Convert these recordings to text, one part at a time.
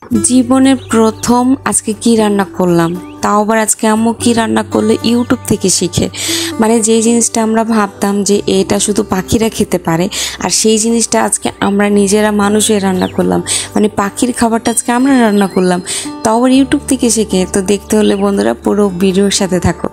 জীবনের প্রথম আজকে কি রান্না করলাম, তাও আবার আজকে আম্মু কি রান্না করলে ইউটিউব থেকে শিখে। মানে যে জিনিসটা আমরা ভাবতাম যে এটা শুধু পাখিরা খেতে পারে, আর সেই জিনিসটা আজকে আমরা নিজেরা মানুষের রান্না করলাম। মানে পাখির খাবারটা আজকে আমরা রান্না করলাম, তাও আবার ইউটিউব থেকে শিখে। তো দেখতে হলে বন্ধুরা পুরো ভিডিওর সাথে থাকো।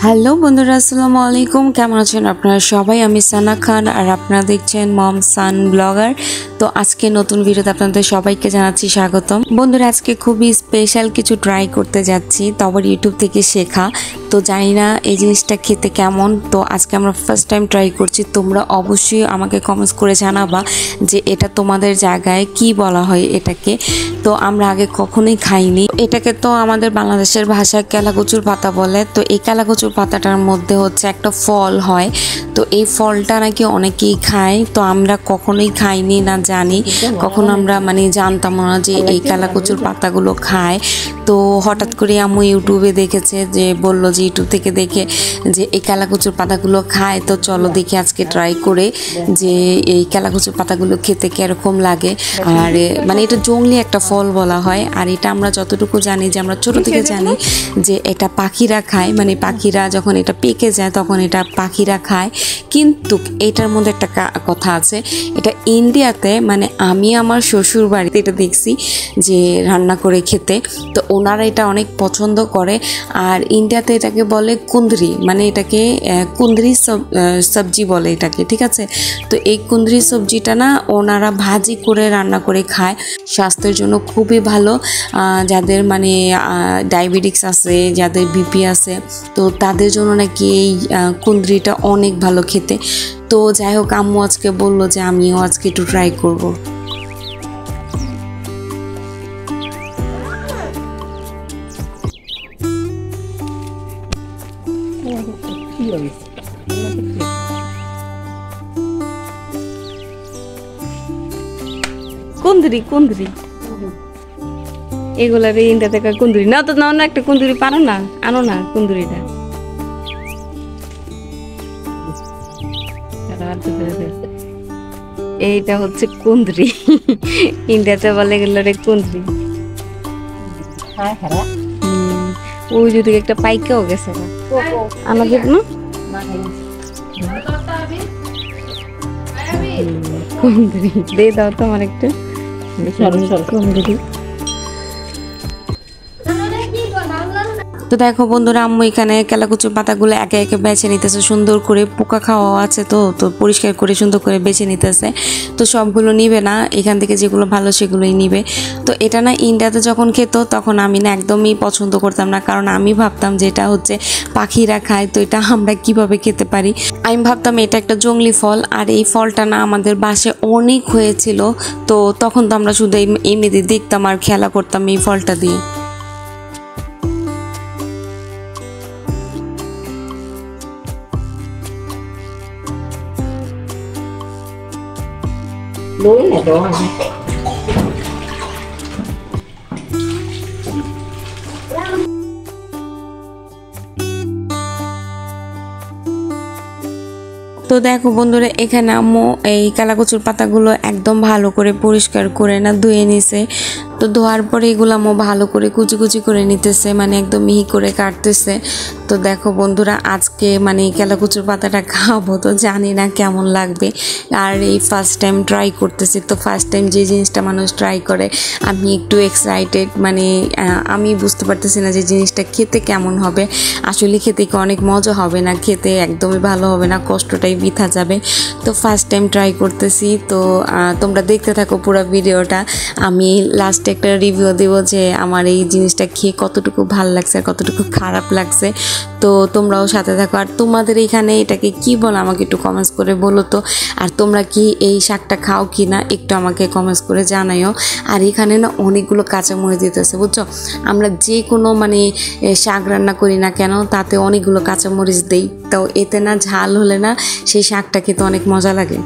হ্যালো বন্ধুরা, আসসালামু আলাইকুম। কেমন আছেন আপনারা সবাই? আমি সানা খান আর আপনারা দেখছেন মম সান ব্লগার। তো আজকে নতুন ভিডিওতে আপনাদের সবাইকে জানাচ্ছি স্বাগতম। বন্ধুরা আজকে খুবই স্পেশাল কিছু ট্রাই করতে যাচ্ছি, তবে ইউটিউব থেকে শেখা। তো জানি না এই জিনিসটা খেতে কেমন, তো আজকে আমরা ফার্স্ট টাইম ট্রাই করছি। তোমরা অবশ্যই আমাকে কমেন্টস করে জানাবা যে এটা তোমাদের জায়গায় কি বলা হয় এটাকে। তো আমরা আগে কখনোই খাইনি এটাকে। তো আমাদের বাংলাদেশের ভাষায় কেলাকুচুর পাতা বলে। তো এই কেলাকুচুর পাতাটার মধ্যে হচ্ছে একটা ফল হয়, তো এই ফলটা নাকি অনেকেই খায়। তো আমরা কখনোই খাইনি, না জানি, কখনো আমরা জানতাম না যে এই কেলাকুচুর পাতাগুলো খায়। তো হঠাৎ করে আম্মু ইউটিউবে দেখেছে, যে বলল যে ইউটিউব থেকে দেখে যে এই কেলাকুচুর পাতাগুলো খায়। তো চলো দেখি আজকে ট্রাই করে যে এই কেলাকুচুর পাতাগুলো খেতে কীরকম লাগে। আর এটা জংলি একটা ফল বলা হয়। আর এটা আমরা যতটুকু জানি, যে আমরা ছোট থেকে জানি যে এটা পাখিরা খায়, পাখিরা যখন এটা পেকে যায় তখন এটা পাখিরা খায়। কিন্তু এটার মধ্যে একটা কথা আছে, এটা ইন্ডিয়াতে আমি আমার শ্বশুর বাড়িতে এটা দেখছি যে রান্না করে খেতে, তো ওনারা এটা অনেক পছন্দ করে। আর ইন্ডিয়াতে এটাকে বলে কুন্দ্রি, এটাকে কুন্দ্রি সবজি বলে এটাকে, ঠিক আছে। তো এই কুন্দ্রি সবজিটা না ওনারা ভাজি করে রান্না করে খায়, স্বাস্থ্যের জন্য খুবই ভালো। যাদের ডায়াবেটিক্স আছে, যাদের বিপি আছে, তো তাদের জন্য নাকি এই কুন্দ্রিটা অনেক ভালো খেতে। তো যাই হোক, আম্মু আজকে বললো যে আমিও আজকে একটু ট্রাই করব। কুন্দ্রি কুন্দ্রি এগুলা রে ইন্ডিয়া থেকে কুন্দ্রি না, তো না একটা কুন্দ্রি পারো না, আনো না কুন্দ্রিটা। এইটা হচ্ছে কুন্দ্রি, ইন্ডিয়াতে বলে এগুলো রে কুন্দ্রি। ওই যদি একটা পাইকাও গেছে আনা দেব না। কুন্দ্রি দে দাও তো আমার একটা কুন্দ্রি। তো দেখো বন্ধুরা, আম্মু এখানে কেলাকুচুর পাতাগুলো একে একে বেছে নিতেছে, সুন্দর করে পোকা খাওয়া আছে, তো তো পরিষ্কার করে সুন্দর করে বেছে নিতেছে। তো সবগুলো নিবে না, এখান থেকে যেগুলো ভালো সেগুলোই নিবে। তো এটা না ইন্ডিয়াতে যখন খেত তখন আমি না একদমই পছন্দ করতাম না, কারণ আমি ভাবতাম যে এটা হচ্ছে পাখিরা খায়, তো এটা আমরা কিভাবে খেতে পারি। আমি ভাবতাম এটা একটা জংলি ফল, আর এই ফলটা না আমাদের বাসায় অনেক হয়েছিল। তো তখন তো আমরা শুধু এমনিতে দেখতাম আর খেলা করতাম এই ফলটা দিয়ে। তো দেখো বন্ধুরা, এখানে আম্মু এই কালাকচুর পাতাগুলো একদম ভালো করে পরিষ্কার করে না ধুয়ে নিছে। তো ধোয়ার পরে এগুলো আম্মু ভালো করে কুচি কুচি করে নিতেছে, একদম মিহি করে কাটতেছে। তো দেখো বন্ধুরা, আজকে কালাকুচুর পাতাটা খাবো, তো জানি না কেমন লাগবে। আর এই ফার্স্ট টাইম ট্রাই করতেছি, তো ফার্স্ট টাইম যে জিনিসটা মানুষ ট্রাই করে আমি একটু এক্সাইটেড। আমি বুঝতে পারতেছি না যে জিনিসটা খেতে কেমন হবে। আসলে খেতে কি অনেক মজা হবে, না খেতে একদমই ভালো হবে না, কষ্টটাই বৃথা যাবে। তো ফার্স্ট টাইম ট্রাই করতেছি। তো তোমরা দেখতে থাকো পুরো ভিডিওটা। আমি লাস্টে একটা রিভিউ দেবো যে আমার এই জিনিসটা খেয়ে কতটুকু ভালো লাগছে আর কতটুকু খারাপ লাগছে। তো তোমরাও সাথে থাকো। আর তোমাদের এখানে এটাকে কি বলো আমাকে একটু কমেন্টস করে বলো তো। আর তোমরা কি এই শাকটা খাও কি না একটু আমাকে কমেন্টস করে জানাইও। আর এখানে না অনেকগুলো কাঁচামরিচ দিতেছে, বুঝছো। আমরা যে কোনো শাক রান্না করি না কেন তাতে অনেকগুলো কাঁচামরিচ দেই, তো এতে না ঝাল হলে না সেই শাকটা খেতে অনেক মজা লাগে।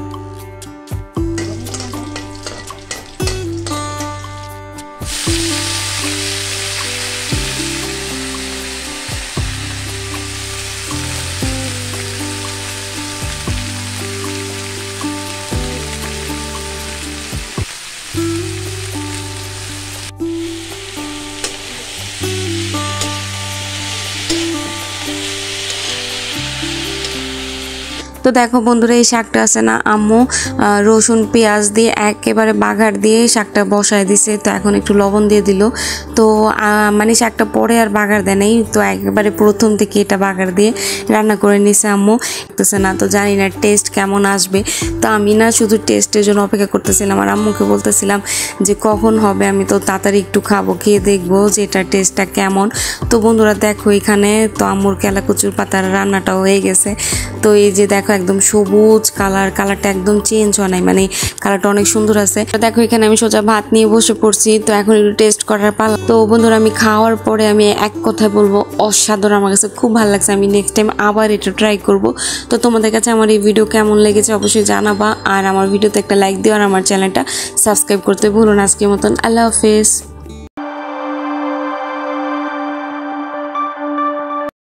তো দেখো বন্ধুরা এই শাকটা আছে না আম্মু রসুন পেঁয়াজ দিয়ে একেবারে বাগার দিয়ে শাকটা বসায় দিছে। তো এখন একটু লবণ দিয়ে দিল। তো মানে শাকটা পরে আর বাগার দেয় নাই, তো একেবারে প্রথম থেকে এটা বাগার দিয়ে রান্না করে নিছে আম্মু। দেখতেছে না, তো জানি না টেস্ট কেমন আসবে। তো আমি না শুধু টেস্টের জন্য অপেক্ষা করতেছিলাম আর আম্মুকে বলতেছিলাম যে কখন হবে, আমি তো তাড়াতাড়ি একটু খাবো, খেয়ে দেখবো যে এটার টেস্টটা কেমন। তো বন্ধুরা দেখো এখানে তো আম্মুর কেলাকুচুর পাতার রান্নাটাও হয়ে গেছে। তো এই যে দেখো একদম সবুজ কালারটা একদম চেঞ্জ হয় নাই, মানে কালারটা অনেক সুন্দর আছে। তো দেখো এখানে আমি সোজা ভাত নিয়ে বসে পড়ছি। তো এখন একটু টেস্ট করার পালা। তো বন্ধুরা আমি খাওয়ার পরে আমি এক কথায় বলবো অসাধারণ, আমার কাছে খুব ভালো লাগছে। আমি নেক্সট টাইম আবার এটা ট্রাই করব। তো তোমাদের কাছে আমার এই ভিডিও কেমন লেগেছে অবশ্যই জানাবা, আর আমার ভিডিওতে একটা লাইক দিও আর আমার চ্যানেলটা সাবস্ক্রাইব করতে ভুলো না। আজকের মতন আল্লাহ হাফেজ।